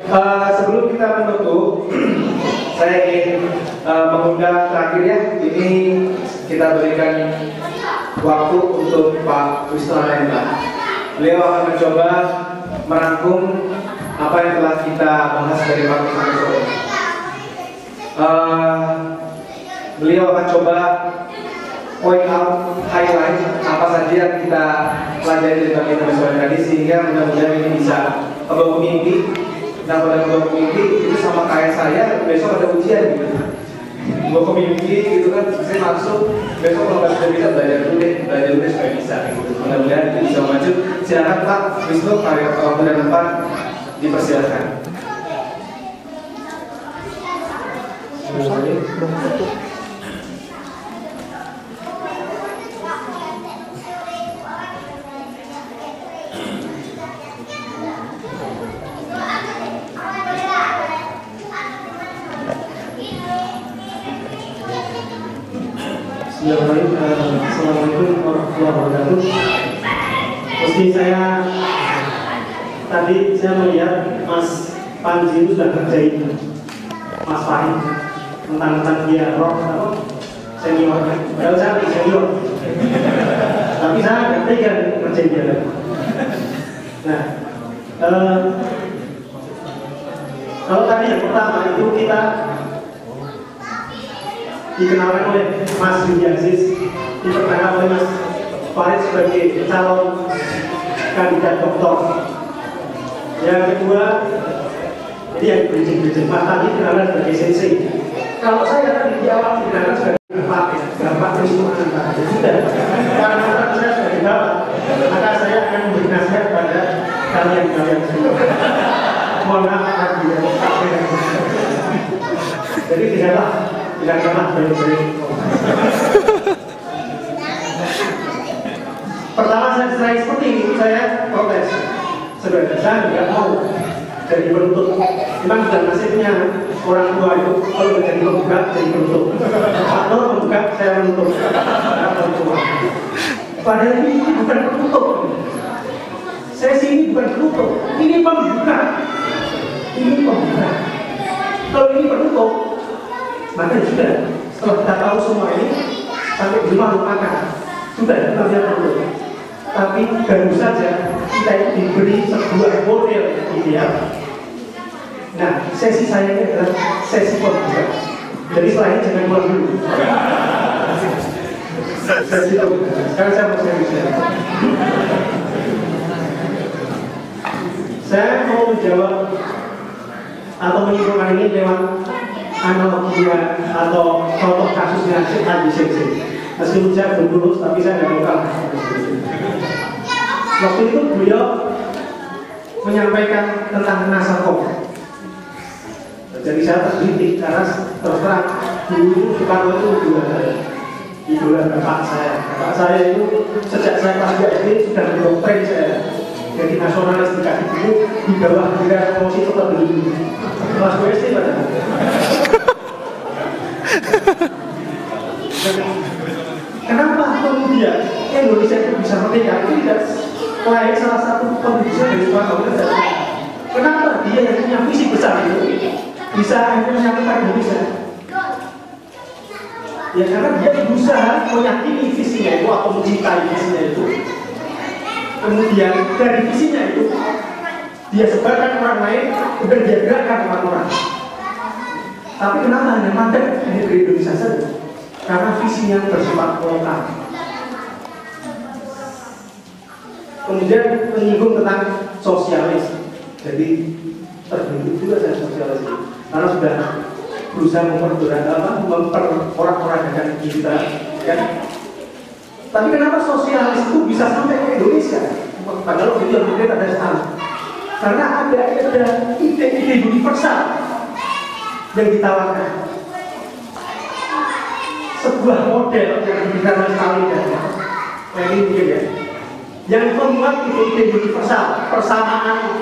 Sebelum kita menutup, saya ingin mengundang terakhir ya. Ini kita berikan waktu untuk Pak Wisnu Ananda. Beliau akan mencoba merangkum apa yang telah kita bahas dari pagi sampai sore. Beliau akan coba point out, highlight apa saja yang kita pelajari dari pagi sampai sore tadi, sehingga mudah-mudahan ini bisa membangun mimpi. Nah, pada membangun mimpi itu sama kayak saya besok ada ujian gitu. Membangun mimpi gitu kan, saya masuk besok kalau nggak sudah bisa belajar dulu supaya bisa gitu. Mudah-mudahan itu bisa maju. Silakan Pak Wisnu, waktu dan tempat dipersilakan. Assalamualaikum warahmatullahi wabarakatuh. Meski tadi saya melihat Mas Panji itu sudah kerjain Mas Fahim tentang dia rock senior, padahal saya senior, tapi saya nggak tega kerjain dia. Nah, kalau tadi yang pertama itu kita dikenalkan oleh Mas Yudi Aziz, diperkenalkan oleh Mas Farid sebagai calon kandidat doktor. Yang kedua, jadi yang bridging Mas tadi dikenalkan sebagai sensei. Kalau saya tadi di awal dikenalkan sebagai bapak Wisnu Ananda. Sudah, karena saya sebagai bapak, maka saya akan memberi nasihat pada kalian semua. Mohon maaf ya. Jadi tidak kalah baik-baik. Pertama saya diserai seperti ini, saya protes. Sebenarnya saya tidak mau jadi penutup. Memang sudah nasibnya orang tua itu kalau menjadi pembuka jadi penutup. Atau pembuka saya menutup. Padahal ini bukan penutup. Sesi ini bukan penutup. Ini pembuka. Kalau ini penutup, maka sudah, setelah kita tahu semua ini sampai di rumah lupakan, sudah kita lihat dulu. Tapi baru saja kita diberi sebuah model ideal. Nah, sesi saya ini adalah sesi pembuka. Jadi setelah ini jangan pulang dulu. Sesi pembuka. Sekarang saya mau share. Saya mau menjawab atau menyimpulkan ini lewat analogia atau contoh kasusnya Syekh Haji Sensei. Meskipun saya belum lulus, tapi saya tidak lokal. Waktu itu beliau menyampaikan tentang nasakoh. Jadi saya tergelitik karena terus terang dulu Soekarno itu idola bapak saya. Bapak saya itu sejak saya kelas 2 SD sudah mendoktrin saya. Jadi nasionalis dikasih buku di bawah bendera promosi tetap dulu. Kelas 2 SD padahal. Kenapa kemudian Indonesia itu bisa merdeka? Itu tidak lain salah satu kontribusi dari Soekarno. Kenapa dia yang punya visi besar itu bisa akhirnya menyatukan Indonesia? Ya karena dia berusaha meyakini visinya itu atau mencintai visinya itu. Kemudian dari visinya itu dia sebarkan orang lain, kemudian dia gerakkan orang-orang. Tapi kenapa hanya mandek hanya di Indonesia saja? Karena visinya bersifat lokal. Kemudian menyinggung tentang sosialis. Jadi terbentuk juga saya sosialis itu. Karena sudah berusaha memperorak-oragakan kita, kan? Tapi kenapa sosialis itu bisa sampai ke Indonesia? Padahal itu yang berbeda ada setahun. Karena ada ide-ide universal yang ditawarkan. Sebuah model yang diberikan oleh Stalin dan ini mungkin ya, yang membuat ide-ide universal, persamaan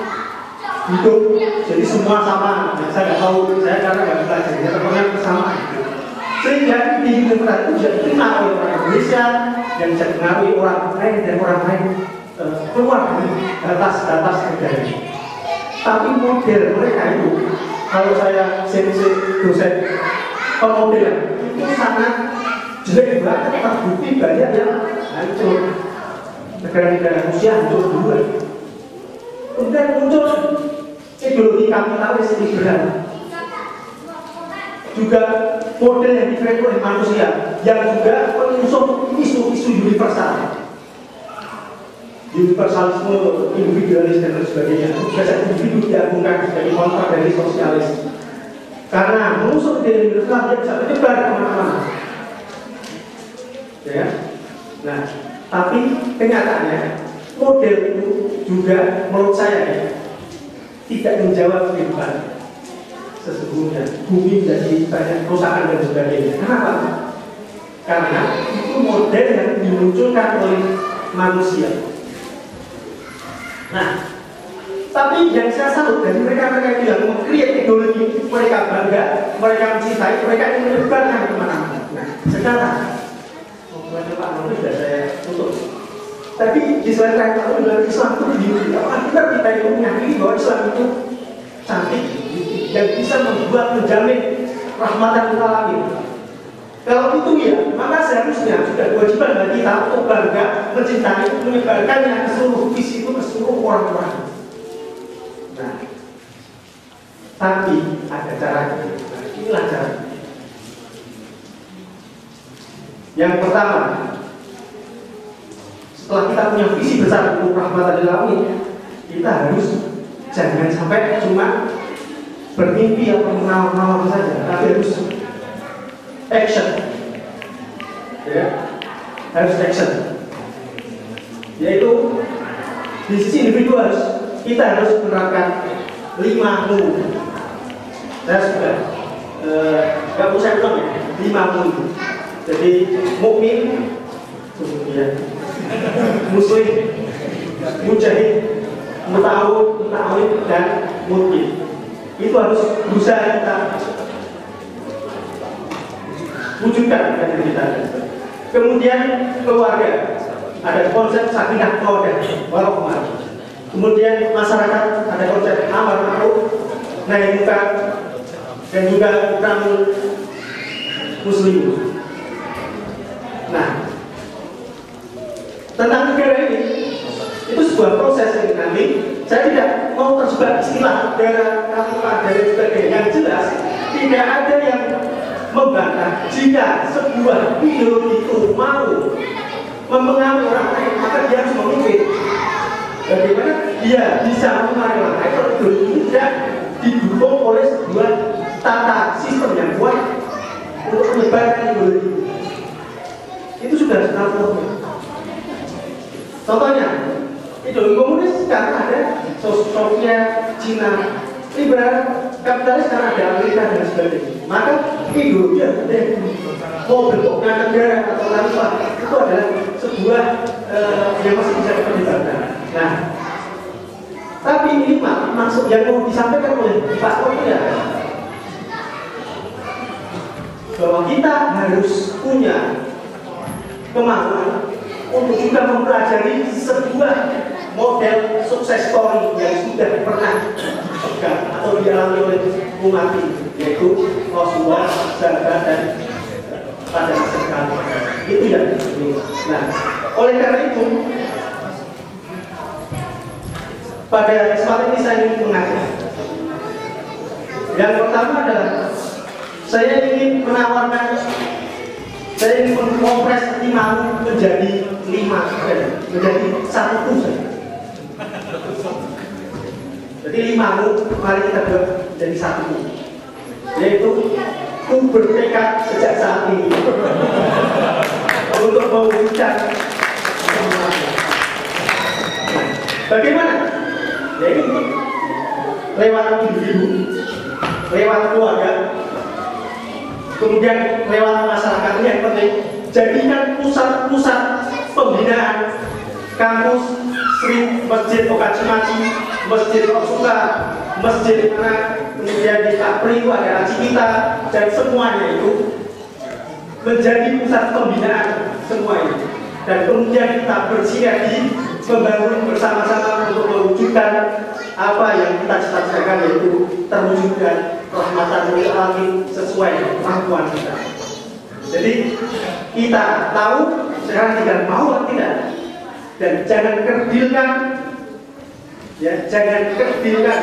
hidup, jadi semua sama. Nah, saya nggak tahu, saya karena nggak belajar, ya terkenal kesamaan. Sehingga ide universal itu bisa diterima oleh orang Indonesia dan bisa dipengaruhi orang lain dan orang lain keluar dari batas negara. Tapi model mereka itu, kalau saya dosen pemodelan itu sangat jelek banget, terbukti banyak yang hancur. Negara-negara Rusia hancur duluan. Kemudian muncul ideologi kapitalis liberal, juga model yang dikreasi oleh manusia yang juga mengusung isu-isu universalisme, individualis dan sebagainya. Jasa individu diagungkan sebagai kontra dari sosialis. Karena mengusung ide universal dia bisa menyebar kemana-mana. Ya. Nah, tapi kenyataannya model itu juga menurut saya ya, tidak menjawab kehidupan sesungguhnya. Bumi menjadi banyak kerusakan dan sebagainya. Kenapa? Karena itu model yang dimunculkan oleh manusia. Nah, tapi yang saya salut dari mereka-mereka yang meng-create ideologi, mereka bangga, mereka mencintai, mereka ingin menyebarkan kemana-mana. Nah, sekarang Pak Novi sudah saya tutup. Tapi di selain lain dalam Islam itu beauty. Apakah kita itu meyakini bahwa Islam itu cantik yang bisa menjamin rahmatan lil alamin? Kalau itu ya, maka seharusnya sudah kewajiban bagi kita untuk bangga, mencintai, menyebarkannya ke seluruh visi itu ke seluruh orang-orang. Nah, tapi ada caranya. Nah, inilah caranya. Yang pertama, setelah kita punya visi besar untuk rahmatan lil alamin, kita harus jangan sampai cuma bermimpi atau menawar-nawar saja, tapi harus action. Ya, harus action. Yaitu di sisi individu kita harus menerapkan 5 mu. Saya sudah nggak usah ulang ya, 5 mu. Jadi mukmin, ya, muslim, mujahid, muta'awid dan mutqin. Itu harus berusaha kita wujudkan dari kita. Kemudian keluarga, ada konsep sakinah mawaddah warahmah. Kemudian masyarakat, ada konsep amar ma'ruf nahi munkar dan juga ikramul muslim. Nah, tentang negara ini itu sebuah proses yang nanti saya tidak mau terjebak istilah negara kafah dan sebagainya. Yang jelas tidak ada yang membantah jika sebuah ideologi itu mau mempengaruhi orang lain, maka dia harus memimpin. Bagaimana dia bisa mempengaruhi orang lain kalau ideologi itu tidak didukung oleh sebuah tata sistem yang kuat untuk menyebarkan ideologi. Itu sudah sebenarnya. Contohnya, ideologi komunis sekarang ada Soviet, Cina, liberal, kapitalis sekarang ada Amerika dan sebagainya. Maka ideologi yang mau bentuknya negara atau khalifah itu adalah sebuah yang masih bisa diperdebatkan. Nah, tapi minimal maksud yang mau disampaikan oleh Pak Novi ya, bahwa kita harus punya kemampuan untuk juga mempelajari sebuah model sukses story yang sudah pernah pegang atau dialami oleh umat ini, yaitu Rasulullah, sahabat dan pada masa sekarang. Itu yang penting. Nah, oleh karena itu pada kesempatan ini saya ingin mengajak. Yang pertama adalah saya ingin menawarkan, saya ingin mengkompres 5 menjadi 5, menjadi 1 saja. Jadi 5 mari kita buat jadi 1, yaitu ku bertekad sejak saat ini untuk mewujudkan semuanya. Bagaimana? Ya ini lewat individu, lewat keluarga, kemudian lewat masyarakat. Ini yang penting. Jadikan pusat-pusat pembinaan kampus, street, masjid Okacimaci, masjid Otsuka, masjid mana, kemudian di Tapri itu ada Acikita, dan semuanya itu menjadi pusat pembinaan semua ini. Dan kemudian kita bersinergi membangun bersama-sama untuk mewujudkan apa yang kita cita-citakan, yaitu terwujudnya rahmatan lil alamin sesuai kemampuan kita. Jadi kita tahu sekarang tinggal mau atau tidak, dan jangan kerdilkan, ya, jangan kerdilkan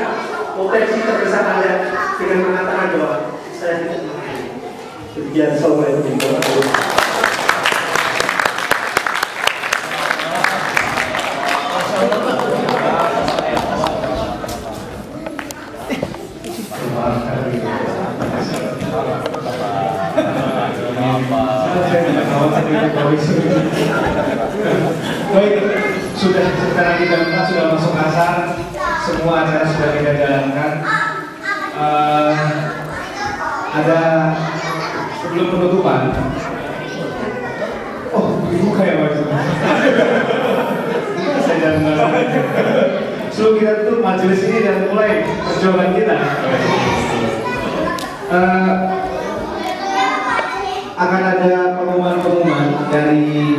potensi terbesar Anda dengan mengatakan bahwa saya tidak mampu. Demikian, assalamualaikum warahmatullahi wabarakatuh. Baik, sudah sekarang kita sudah masuk asar, semua acara sudah kita jalankan. Ada sebelum penutupan. Oh, dibuka ya Pak. Saya jangan. Sebelum kita tutup majelis ini dan mulai perjuangan kita. Akan ada pengumuman dari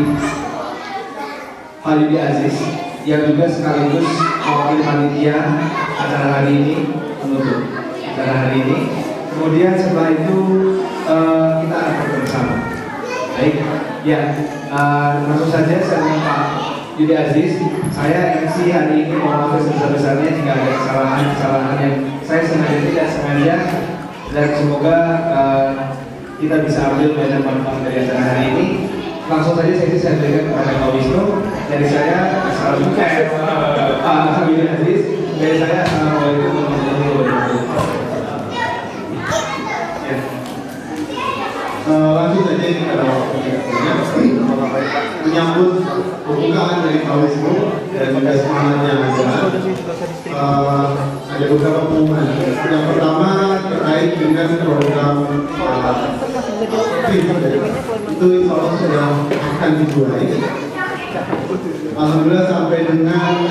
Validi Aziz yang juga sekaligus mewakili panitia acara hari ini, menutup acara hari ini. Kemudian setelah itu kita akan bertemu bersama. Baik, ya, langsung saja saya Pak Yudi Aziz. Saya MC hari ini, mohon maaf sebesar-besarnya jika ada kesalahan yang saya sengaja tidak sengaja, dan semoga kita bisa ambil banyak manfaat dari acara hari ini. Langsung saja saya berikan kepada Pak Wisnu. Dari saya, Pak Yudi Aziz. Dari saya, assalamualaikum warahmatullahi wabarakatuh. Langsung saja ini pada waktunya menyambut pembukaan dari Pak Wisnu dan juga semangatnya ada beberapa pengumuman. Yang pertama terkait dengan program itu insya Allah sudah akan dimulai. Alhamdulillah sampai dengan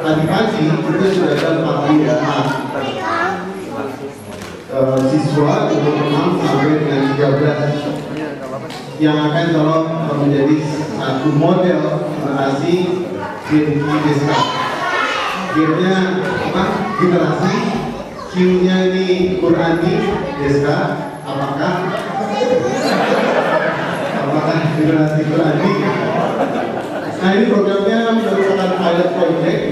tadi pagi itu sudah ada 45 siswa untuk 6 sampai dengan 13 yang akan tolong menjadi satu model generasi GDSK. G-nya apa? Generasi, Q-nya ini Qurani DSK. Apakah generasi Qurani? Nah, ini programnya merupakan pilot project,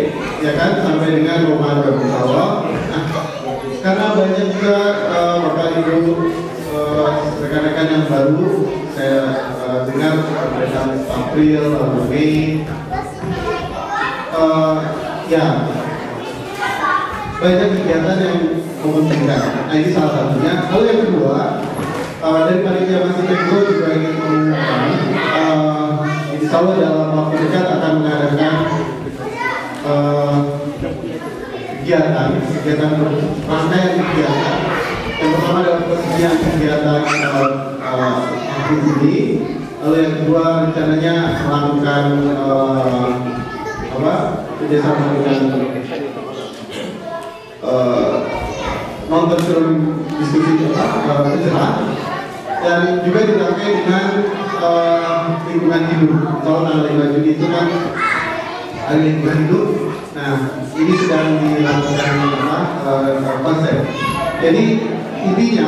ya kan, sampai dengan Ramadan insya-Allah. Karena banyak juga Bapak Ibu rekan-rekan yang baru, saya dengar pada April lalu Mei, ya banyak kegiatan yang menguntungkan. Nah, ini salah satunya. Lalu yang kedua, dari panitia Masjid Penggo juga ingin mengumumkan, insya Allah dalam waktu dekat akan mengadakan kegiatan rangkaian kegiatan. Yang pertama adalah persediaan kegiatan ini. Lalu yang kedua rencananya melakukan kerjasama dengan nonton film diskusi pencerah, dan juga dirangkai dengan lingkungan hidup. Kalau tanggal 5 Juni itu kan hari lingkungan hidup. Nah, ini sedang dilakukan konsep. Jadi intinya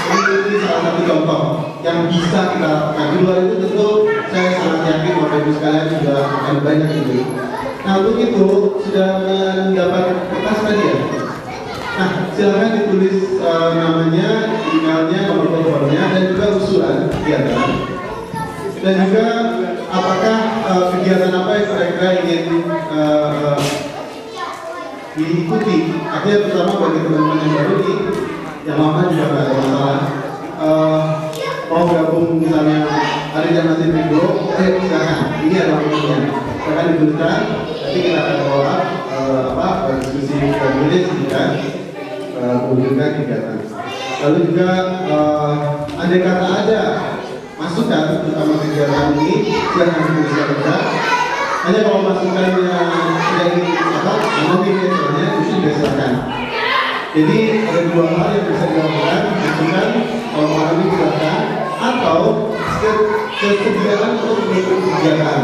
ini salah satu contoh yang bisa kita lakukan. Di luar itu tentu saya sangat yakin Bapak Ibu sekalian sudah akan banyak ini. Nah, untuk itu sudah mendapat kertas tadi ya. Nah, silakan ditulis namanya, emailnya, nomor teleponnya, dan juga usulan kegiatan. Dan juga apakah kegiatan apa yang mereka ingin diikuti. Artinya pertama bagi teman-teman yang baru ini, yang lama juga nggak ada masalah. Mau gabung misalnya hari dan Masjid Penggo, silakan. Ini adalah waktunya. Silakan dituliskan. Nanti kita akan bawa diskusi kabinet jika mewujudkan kegiatan. Lalu juga andai kata ada masukan terutama kegiatan ini, silakan dituliskan juga. Hanya kalau masukannya dari anonim misalnya itu juga silakan. Jadi ada dua hal yang bisa dilakukan, masukan kalau anonim silakan, atau kesediaan untuk mengikuti kegiatan.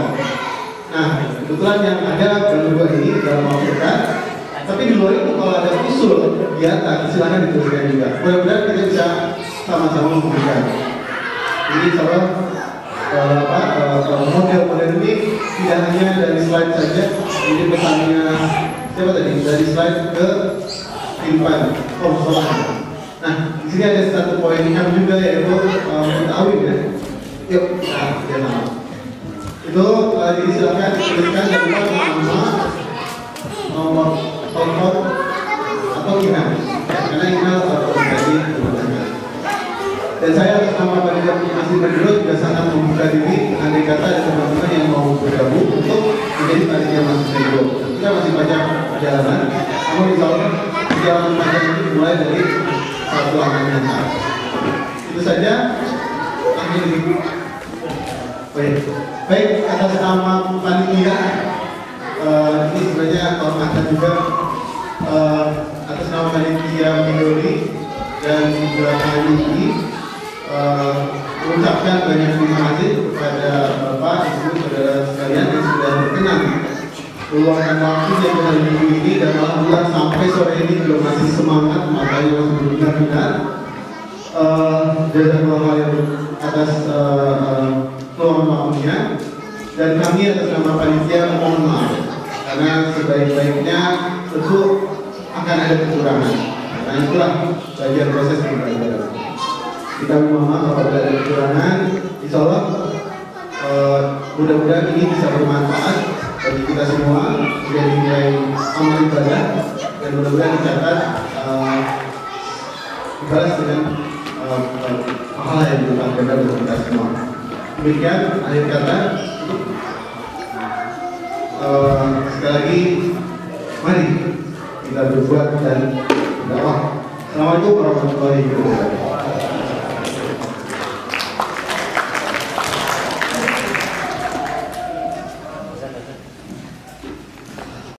Nah, kebetulan yang ada baru dua ini dalam waktu dekat, Tapi di luar itu kalau ada usul kegiatan silahkan dituliskan juga. Mudah-mudahan kita bisa sama-sama memberikan. Jadi kalau model-model ini tidak hanya dari slide saja, jadi pesannya siapa tadi? Dari slide ke kehidupan persoalan. Nah, di sini ada satu poin yang juga yaitu mutawin ya. Yuk, kita lihat. Itu jadi silakan tuliskan jangan lupa nama, nomor telepon atau email. Karena email atau pribadi menggunakan. Dan saya atas nama panitia masih berdua juga sangat membuka diri. Andai kata ada teman-teman yang mau bergabung untuk menjadi panitia masih berdua. Kita masih banyak perjalanan. Namun insya Allah perjalanan panjang ini dimulai dari satu angkatan. Itu saja. Baik, atas nama panitia ini sebenarnya kehormatan juga atas nama panitia Midori dan juga ini mengucapkan banyak terima kasih kepada Bapak, Ibu, Saudara sekalian yang sudah berkenan meluangkan waktu yang hari minggu ini dan alhamdulillah sampai sore ini belum masih semangat, makanya masih benar-benar jazakallahu khairan atas peluang waktunya. Dan kami atas nama panitia mohon maaf karena sebaik-baiknya tentu akan ada kekurangan. Karena itulah bagian proses pembelajaran. Kita mohon maaf apabila ada kekurangan. Insya Allah mudah-mudahan ini bisa bermanfaat bagi kita semua, menjadi nilai amal ibadah dan mudah-mudahan dicatat dibalas dengan pahala yang berlipat ganda untuk kita semua. Demikian akhir kata. Sekali lagi, mari kita berbuat dan berdakwah. Assalamualaikum warahmatullahi wabarakatuh.